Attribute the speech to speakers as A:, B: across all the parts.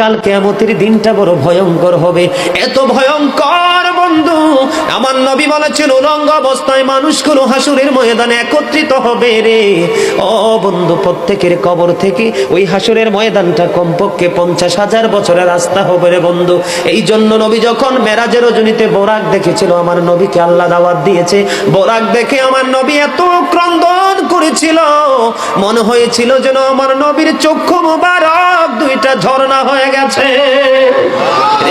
A: কাল কিয়ামতের দিনটা বড় ভয়ঙ্কর হবে, এত ভয়ঙ্কর বন্ধু। আমার নবী বলেছেন উলঙ্গ অবস্থায় মানুষগুলো হাসুরের ময়দানে একত্রিত হবে রে। ও বন্ধু, প্রত্যেকের কবর থেকে ওই হাসুরের ময়দানটা কমপক্ষে 50,000 বছরের রাস্তা হবে রে বন্ধু। এই জন্য নবী যখন মেরাজের রজনীতে বোরাক দেখেছিল, আমার নবীকে আল্লাহ দাওয়াত দিয়েছে, বোরাক দেখে আমার নবী এত ক্রন্দন করেছিল, মনে হয়েছিল যেন আমার নবীর চক্ষু মুবারক দুইটা ঝর্ণা হয়ে গেছে।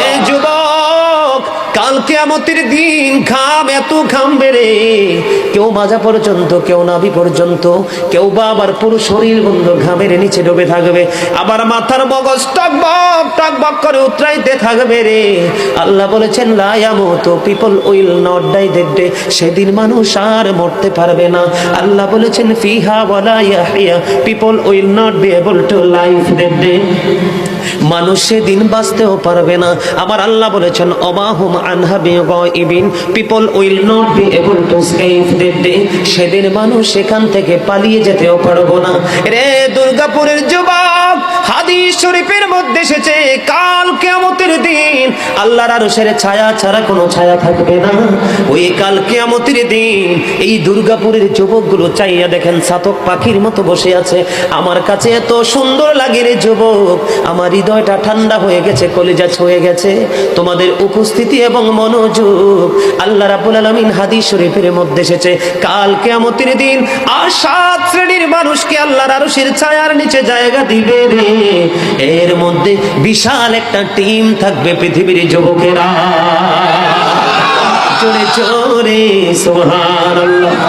A: এই যুবক, কাল কিয়ামতের দিন ঘাম এত ঘামবে রে, কেউ মাজা পর্যন্ত, কেউ নাভি পর্যন্ত, কেউ বা আবার পুরো শরীর বন্ধু ঘামের নিচে ডুবে থাকবে, আবার মাথার মগজ টকবক টকবক করে উতরাইতে থাকবে রে। আল্লাহ বলেছেন লা ইয়ামুতু, people will not die that day, সেদিন মানুষ আর মরতে পারবে না। আল্লাহ বলেছেন ফিহা ওয়ালা ইয়াহইয়া, people will not be able to live that day, মানুষ সেদিন বাঁচতেও পারবে না। আমার আল্লাহ বলেছেন অমাহুম আনহা বিগাইবিন, people will not be able to escape that day, সেদিন মানুষ সেখান থেকে পালিয়ে যেতেও পারবো না রে। দুর্গাপুরের যুবক, হাদিস শরীফের মধ্যে এসেছে কাল কিয়ামতের দিন আল্লাহর আরশের ছায়া ছাড়া কোনো ছায়া থাকবে না। ওই কাল কিয়ামতের দিন এই দুর্গাপুরের যুবকগুলো চাইয়া দেখেন চাতক পাখির মতো বসে আছে। আমার কাছে এত সুন্দর লাগে রে যুবক, আমার হৃদয়টা ঠান্ডা হয়ে গেছে, কলিজা ছুঁয়ে গেছে তোমাদের উপস্থিতি এবং মনোযোগ। আল্লাহ রাব্বুল আলামিন হাদিস শরীফের মধ্যে এসেছে কাল কিয়ামতের দিন আর 7 শ্রেণীর মানুষকে আল্লাহর আরশের ছায়ার নিচে জায়গা দিবে রে। এর মধ্যে বিশাল একটা টিম থাকবে পৃথিবীর যুবকেরা। জোরে জোরে সুবহানাল্লাহ।